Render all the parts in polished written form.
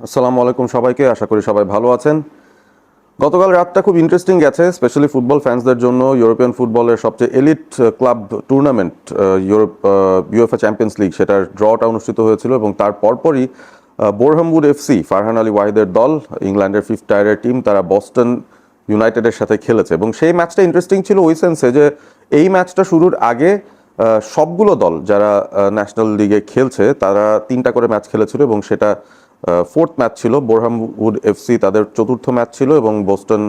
আসসালামু আলাইকুম সবাইকে, আশা করি সবাই ভালো আছেন। গতকাল রাতটা খুব ইন্টারেস্টিং গেছে, স্পেশালি ফুটবল ফ্যান্সদের জন্য। ইউরোপিয়ান ফুটবলের সবচেয়ে elite club tournament UEFA champions league, সেটার ড্রটা অনুষ্ঠিত হয়েছিল এবং তার পরপরই বোরহামউড এফসি, ফারহান আলী ওয়াহিদের দল, ইংল্যান্ডের ফিফথ টায়ারের টিম, তারা বস্টন ইউনাইটেডের সাথে খেলেছে এবং সেই ম্যাচটা ইন্টারেস্টিং ছিল ওই সেন্সে যে এই ম্যাচটা শুরুর আগে সবগুলো দল যারা ন্যাশনাল লিগে খেলছে তারা তিনটা করে ম্যাচ খেলেছিল এবং সেটা ফোর্থ ম্যাচ ছিল। বোরহামউড এফসি তাদের চতুর্থ ম্যাচ ছিল এবং বোস্টন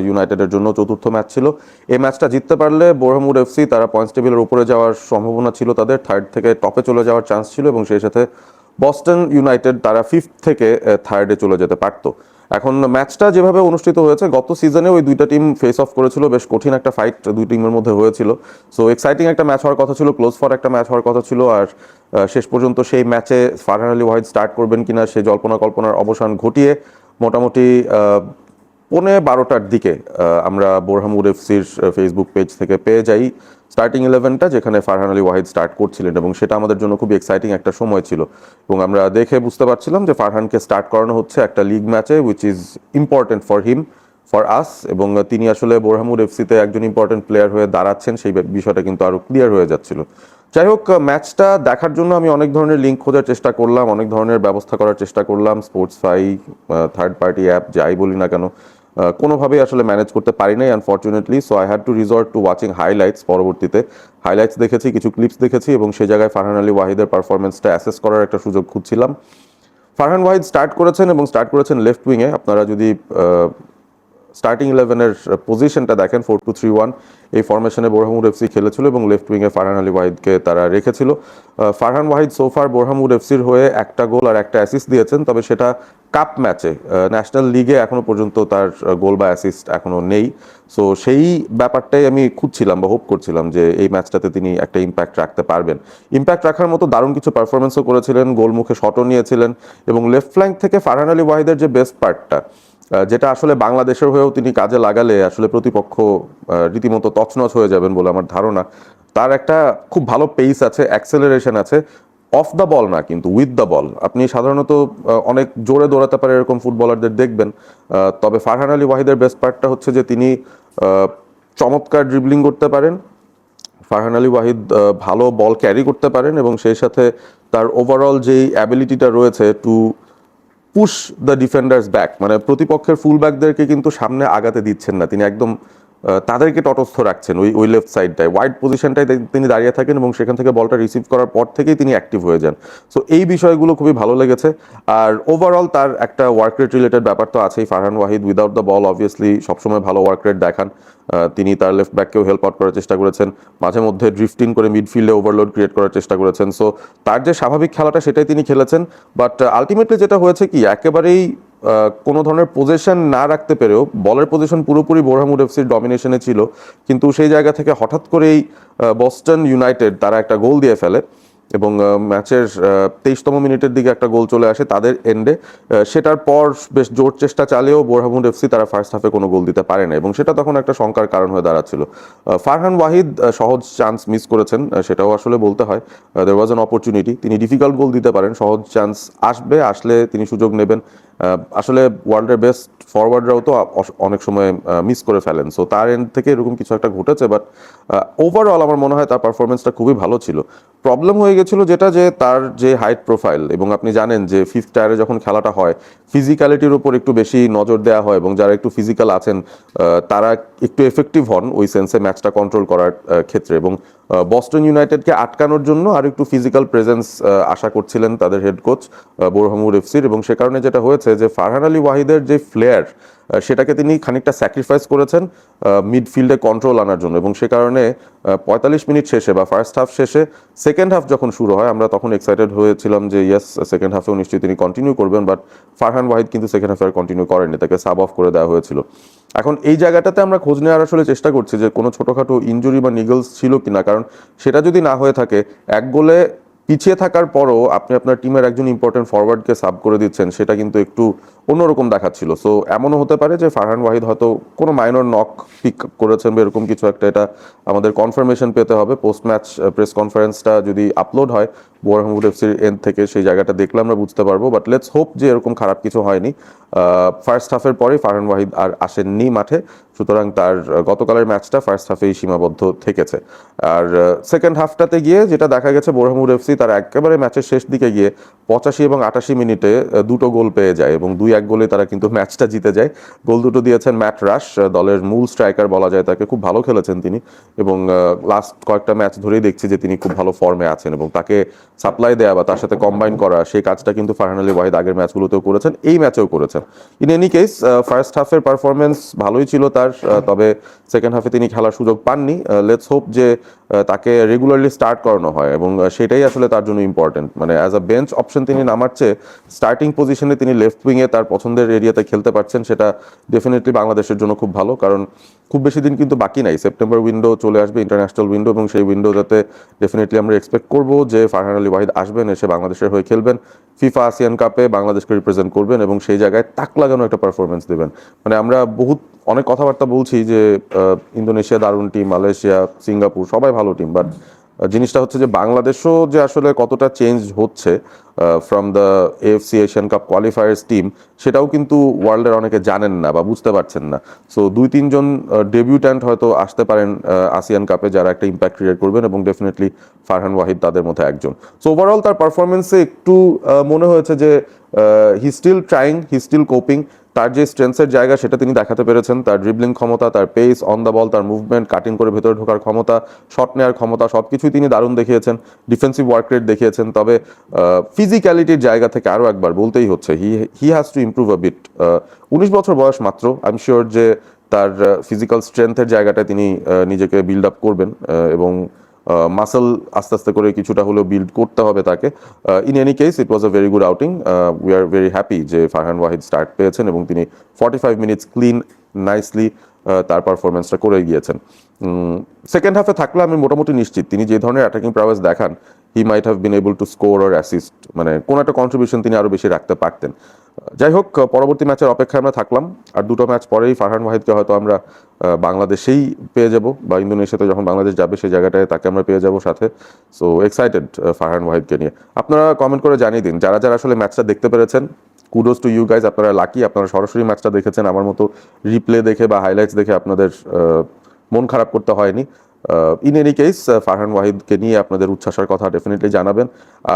ইউনাইটেডের জন্য চতুর্থ ম্যাচ ছিল। এই ম্যাচটা জিততে পারলে বোরহামউড এফসি তারা পয়েন্টস টেবিলের উপরে যাওয়ার সম্ভাবনা ছিল, তাদের থার্ড থেকে টপে চলে যাওয়ার চান্স ছিল এবং সেই সাথে বস্টন ইউনাইটেড তারা ফিফথ থেকে থার্ডে চলে যেতে পারতো। এখন ম্যাচটা যেভাবে অনুষ্ঠিত হয়েছে, গত সিজনে ওই দুইটা টিম ফেস অফ করেছিল, বেশ কঠিন একটা ফাইট দুই টিমের মধ্যে হয়েছিল। সো এক্সাইটিং একটা ম্যাচ হওয়ার কথা ছিল, ক্লোজ ফর একটা ম্যাচ হওয়ার কথা ছিল। আর শেষ পর্যন্ত সেই ম্যাচে ফারহান আলী ওয়াহিদ স্টার্ট করবেন কিনা সেই জল্পনা কল্পনার অবসান ঘটিয়ে মোটামুটি 11:15টার দিকে আমরা বোরহামউড এফসির ফেসবুক পেজ থেকে পেয়ে যাই স্টার্টিং 11টা, যেখানে ফারহান আলী ওয়াহিদ স্টার্ট করছিলেন এবং সেটা আমাদের জন্য খুবই এক্সাইটিং একটা সময় ছিল। এবং আমরা দেখে বুঝতে পারছিলাম যে ফারহানকে স্টার্ট করানো হচ্ছে একটা লিগ ম্যাচে, which is important for him, for us, এবং তিনি আসলে বোরহামউড এফসিতে একজন ইম্পর্টেন্ট প্লেয়ার হয়ে দাঁড়াচ্ছেন সেই বিষয়টা কিন্তু আরও ক্লিয়ার হয়ে যাচ্ছিল। যাই হোক, ম্যাচটা দেখার জন্য আমি অনেক ধরনের লিঙ্ক খোঁজার চেষ্টা করলাম, অনেক ধরনের ব্যবস্থা করার চেষ্টা করলাম, স্পোর্টসফাই, থার্ড পার্টি অ্যাপ যাই বলি না কেন, কোনোভাবেই আসলে ম্যানেজ করতে পারি নাই unfortunately. So I had to resort two watching highlights. পরবর্তীতে হাইলাইটস দেখেছি, কিছু ক্লিপস দেখেছি এবং সেই জায়গায় ফারহান আলী ওয়াহিদের পারফরমেন্সটা অ্যাসেস করার একটা সুযোগ খুঁজছিলাম। ফারহান ওয়াহিদ স্টার্ট করেছেন এবং স্টার্ট করেছেন লেফট উইংয়ে। আপনারা যদি স্টার্টিং 11-এর পজিশনটা দেখেন, 4-2-3-1 এই ফরমেশনে বোরহামউড এফসি খেলেছিল এবং লেফট উইংয়ে ফারহান আলী ওয়াহিদকে তারা রেখেছিল। ফারহান ওয়াহিদ সোফার বোরহামউড এফসির হয়ে একটা গোল আর একটা অ্যাসিস্ট দিয়েছেন, তবে সেটা কাপ ম্যাচে। ন্যাশনাল লিগে এখনো পর্যন্ত তার গোল বা অ্যাসিস্ট এখনো নেই। সো সেই ব্যাপারটাই আমি খুঁজছিলাম বা হোপ করছিলাম যে এই ম্যাচটাতে তিনি একটা ইম্প্যাক্ট রাখতে পারবেন। ইম্প্যাক্ট রাখার মতো দারুণ কিছু পারফরমেন্সও করেছিলেন, গোলমুখে শটও নিয়েছিলেন এবং লেফট ফ্ল্যাঙ্ক থেকে ফারহান আলী ওয়াহিদের যে বেস্ট পার্টটা, যেটা আসলে বাংলাদেশের হয়েও তিনি কাজে লাগালে আসলে প্রতিপক্ষ রীতিমতো তছনছ হয়ে যাবেন বলে আমার ধারণা। তার একটা খুব ভালো পেস আছে, অ্যাক্সেলারেশন আছে, অফ দ্য বল না কিন্তু উইথ দ্য বল। আপনি সাধারণত অনেক জোরে দৌড়াতে পারে এরকম ফুটবলারদের দেখবেন, তবে ফারহান আলী ওয়াহিদের বেস্ট পার্টটা হচ্ছে যে তিনি চমৎকার ড্রিবলিং করতে পারেন। ফারহান আলী ওয়াহিদ ভালো বল ক্যারি করতে পারেন এবং সেই সাথে তার ওভারঅল যেই অ্যাবিলিটিটা রয়েছে two push the defenders back, মানে প্রতিপক্ষের ফুল ব্যাকদেরকে কিন্তু সামনে আগাতে দিচ্ছেন না, তিনি একদম তাদেরকে তটস্থ রাখছেন ওই ওই লেফট সাইডটায়, ওয়াইড পজিশনটায় তিনি দাঁড়িয়ে থাকেন এবং সেখান থেকে বলটা রিসিভ করার পর থেকেই তিনি অ্যাক্টিভ হয়ে যান। সো এই বিষয়গুলো খুবই ভালো লেগেছে। আর ওভারঅল তার একটা ওয়ার্ক রেট রিলেটেড ব্যাপার তো আছেই। Farhan Wahid without the ball obviously সবসময় ভালো ওয়ার্ক রেট দেখান। তিনি তার লেফট ব্যাককেও হেল্প আউট করার চেষ্টা করেছেন, মাঝে মধ্যে ড্রিফটিং করে মিডফিল্ডে ওভারলোড ক্রিয়েট করার চেষ্টা করেছেন। সো তার যে স্বাভাবিক খেলাটা সেটাই তিনি খেলেছেন। বাট আলটিমেটলি যেটা হয়েছে কি, একেবারেই কোনো ধরনের পজিশন না রাখতে পেরেও, বলের পজিশন পুরোপুরি বোরহামউড এফসির ডমিনেশনে ছিল, কিন্তু সেই জায়গা থেকে হঠাৎ করেই বস্টন ইউনাইটেড তারা একটা গোল দিয়ে ফেলে এবং ম্যাচের 23তম মিনিটের দিকে একটা গোল চলে আসে তাদের এন্ডে। সেটার পর বেশ জোর চেষ্টা চালিয়েও বোরহামউড এফসি তারা ফার্স্ট হাফে কোনো গোল দিতে পারে না এবং সেটা তখন একটা শঙ্কার কারণ হয়ে দাঁড়াচ্ছিল। ফারহান ওয়াহিদ সহজ চান্স মিস করেছেন, সেটাও আসলে বলতে হয়। দেয়ার ওয়াজ অ্যান অপরচুনিটি, তিনি ডিফিকাল্ট গোল দিতে পারেন, সহজ চান্স আসলে তিনি সুযোগ নেবেন। আসলে ওয়ার্ল্ডের বেস্ট ফরওয়ার্ডরাও তো অনেক সময় মিস করে ফেলেন। সো তার এন্ড থেকে এরকম কিছু একটা ঘটেছে, বাট ওভারঅল আমার মনে হয় তার পারফরমেন্সটা খুবই ভালো ছিল। প্রবলেম হয়ে গেছিল যেটা, যে তার যে হাইট প্রোফাইল, এবং আপনি জানেন যে ফিফথ টায়ারে যখন খেলাটা হয় ফিজিক্যালিটির উপর একটু বেশি নজর দেওয়া হয় এবং যারা একটু ফিজিক্যাল আছেন তারা একটু এফেক্টিভ হন ওই সেন্সে ম্যাচটা কন্ট্রোল করার ক্ষেত্রে। এবং বস্টন ইউনাইটেডকে আটকানোর জন্য আর একটু ফিজিক্যাল প্রেজেন্স আশা করছিলেন তাদের হেড কোচ বোরহামউড এফসির, এবং সে কারণে যেটা হয়েছে যে ফারহান আলী ওয়াহিদের যে ফ্লেয়ার সেটাকে তিনি খানিকটা স্যাক্রিফাইস করেছেন মিডফিল্ডে কন্ট্রোল আনার জন্য। এবং সে কারণে 45 মিনিট শেষে বা ফার্স্ট হাফ শেষে, সেকেন্ড হাফ যখন শুরু হয় আমরা তখন এক্সাইটেড হয়েছিলাম যে ইয়েস সেকেন্ড হাফেও নিশ্চয়ই তিনি কন্টিনিউ করবেন, বাট ফারহান ওয়াহিদ কিন্তু সেকেন্ড হাফে আর কন্টিনিউ করেননি, তাকে সাব অফ করে দেওয়া হয়েছিল। এখন এই জায়গাটাতে আমরা খোঁজ নেওয়ার আসলে চেষ্টা করছি যে কোনো ছোটোখাটো ইনজুরি বা নিগলস ছিল কিনা, কারণ সেটা যদি না হয়ে থাকে এক গোলে পিছিয়ে থাকার পরও আপনি আপনার টিমের একজন ইম্পর্টেন্ট ফরওয়ার্ডকে সাব করে দিচ্ছেন, সেটা কিন্তু একটু অন্যরকম দেখাচ্ছিল। সো এমনও হতে পারে যে ফারহান ওয়াহিদ হয়তো কোনো মাইনর নক পিক করেছেন বা এরকম কিছু একটা, এটা আমাদের কনফার্মেশন পেতে হবে। পোস্ট ম্যাচ প্রেস কনফারেন্সটা যদি আপলোড হয় বোরহামউড এফসির এন্ড থেকে, সেই জায়গাটা দেখলে আমরা বুঝতে পারবো। বাট লেটস হোপ যে এরকম খারাপ কিছু হয়নি। ফার্স্ট হাফের পরেই ফারহান ওয়াহিদ আর আসেননি মাঠে, সুতরাং তার গতকালের ম্যাচটা ফার্স্ট হাফেই সীমাবদ্ধ থেকেছে। আর সেকেন্ড হাফটাতে গিয়ে যেটা দেখা গেছে, বোরহামউড এফসি তার একেবারে ম্যাচের শেষ দিকে গিয়ে 85 এবং 88 মিনিটে দুটো গোল পেয়ে যায় এবং 2-1 গোলে তারা কিন্তু ম্যাচটা জিতে যায়। গোল দুটো দিয়েছেন ম্যাট রাশ, দলের মূল স্ট্রাইকার বলা যায় তাকে, খুব ভালো খেলেছেন তিনি এবং লাস্ট কয়েকটা ম্যাচ ধরেই দেখছি যে তিনি খুব ভালো ফর্মে আছেন এবং তাকে সাপ্লাই দেওয়া বা তার সাথে কম্বাইন করা, সেই কাজটা কিন্তু ফারহান আলী ওয়াহিদ আগের ম্যাচগুলোতেও করেছেন, এই ম্যাচেও করেছেন। ইন এনি কেস ফার্স্ট হাফের পারফরমেন্স ভালোই ছিল তার, তবে সেকেন্ড হাফে তিনি খেলার সুযোগ পাননি। লেটস হোপ যে তাকে রেগুলারলি স্টার্ট করানো হয় এবং সেটাই আসলে তার জন্য ইম্পর্টেন্ট। মানে অ্যাজ আ বেঞ্চ অপশন তিনি নামার চেয়ে স্টার্টিং পজিশনে তিনি লেফট উইংয়ে তার পছন্দের এরিয়াতে খেলতে পারছেন, সেটা ডেফিনেটলি বাংলাদেশের জন্য খুব ভালো। কারণ খুব বেশি দিন কিন্তু বাকি নাই, সেপ্টেম্বর উইন্ডো চলে আসবে, ইন্টারন্যাশনাল উইন্ডো, এবং সেই উইন্ডোতে ডেফিনেটলি আমরা এক্সপেক্ট করবো যে ফারহান আলী ওয়াহিদ আসবেন, এসে বাংলাদেশের হয়ে খেলবেন, ফিফা আসিয়ান কাপে বাংলাদেশকে রিপ্রেজেন্ট করবেন এবং সেই জায়গায় তাক লাগানো একটা পারফরমেন্স দেবেন। মানে আমরা অনেক কথাবার্তা বলছি যে ইন্দোনেশিয়া দারুণ টিম, মালয়েশিয়া, সিঙ্গাপুর সবাই ভালো টিম, বাট জিনিসটা হচ্ছে যে বাংলাদেশও যে আসলে কতটা চেঞ্জ হচ্ছে from the AFC Asian cup qualifiers team, সেটাও কিন্তু ওয়ার্ল্ডের অনেকে জানেন না বা বুঝতে পারছেন না। সো 2-3 জন ডেবিউট্যান্ট হয়তো আসতে পারেন আসিয়ান কাপে, যারা একটা ইম্প্যাক্ট ক্রিয়েট করবেন এবং ডেফিনেটলি ফারহান ওয়াহিদ তাদের মধ্যে একজন। সো ওভারঅল তার পারফরমেন্সে একটু মনে হয়েছে যে he still trying, he still coping. তার যে স্ট্রেংথসের জায়গা সেটা তিনি দেখাতে পেরেছেন, তার ড্রিবলিং ক্ষমতা, তার পেস অন দ্য বল, তার মুভমেন্ট, কাটিং করে ভেতরে ঢোকার ক্ষমতা, শট নেওয়ার ক্ষমতা, সব কিছুই তিনি দারুণ দেখিয়েছেন। ডিফেন্সিভ ওয়ার্ক রেট দেখিয়েছেন। তবে ফিজিক্যালিটির জায়গা থেকে আরও একবার বলতেই হচ্ছে, he has to improve a bit. 19 বছর বয়স মাত্র, আই এম শিওর যে তার ফিজিক্যাল স্ট্রেংথের জায়গাটা তিনি নিজেকে বিল্ড আপ করবেন এবং মাসেল আস্তে আস্তে করে কিছুটা হলেও বিল্ড করতে হবে তাকে। In any case it was a very good outing. We are very happy যে ফারহান ওয়াহিদ স্টার্ট পেয়েছেন এবং তিনি 45 মিনিটস ক্লিন নাইসলি তার পারফরমেন্সটা করে গিয়েছেন। সেকেন্ড হাফে থাকলে আমি মোটামুটি নিশ্চিত তিনি যে ধরনের অ্যাটাকিং প্রাওয়েস দেখান, he might have been able to score or assist, মানে কোনো একটা কন্ট্রিবিউশন তিনি আরও বেশি রাখতে পারতেন। যাই হোক, পরবর্তী ম্যাচের অপেক্ষায় আমরা থাকলাম। আর দুটো ম্যাচ পরেই ফারহান ওয়াহিদকে হয়তো আমরা বাংলাদেশেই পেয়ে যাব, বা ইন্দোনেশিয়াতে যখন বাংলাদেশ যাবে সেই জায়গাটায় তাকে আমরা পেয়ে যাব সাথে। সো এক্সাইটেড ফারহান ওয়াহিদকে নিয়ে। আপনারা কমেন্ট করে জানিয়ে দিন যারা যারা আসলে ম্যাচটা দেখতে পেরেছেন। কুডোস টু ইউ গাইজ, আপনারা লাকি, আপনারা সরাসরি ম্যাচটা দেখেছেন। আমার মতো রিপ্লে দেখে বা হাইলাইটস দেখে আপনাদের মন খারাপ করতে হয়নি। ইন এনি কেস ফারহান ওয়াহিদকে নিয়ে আপনাদের উচ্ছ্বাসের কথা ডেফিনেটলি জানাবেন।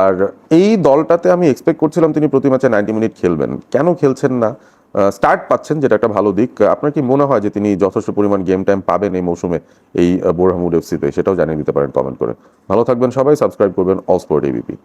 আর এই দলটাতে আমি এক্সপেক্ট করছিলাম তিনি প্রতি ম্যাচে 90 মিনিট খেলবেন, কেন খেলছেন না? স্টার্ট পাচ্ছেন, যেটা একটা ভালো দিক। আপনার কি মনে হয় যে তিনি যথেষ্ট পরিমাণ গেম টাইম পাবেন এই মৌসুমে এই বোরহামউড এফসিতে? সেটাও জানিয়ে দিতে পারেন কমেন্ট করে। ভালো থাকবেন সবাই, সাবস্ক্রাইব করবেন অল স্পোর্ট এবিপি।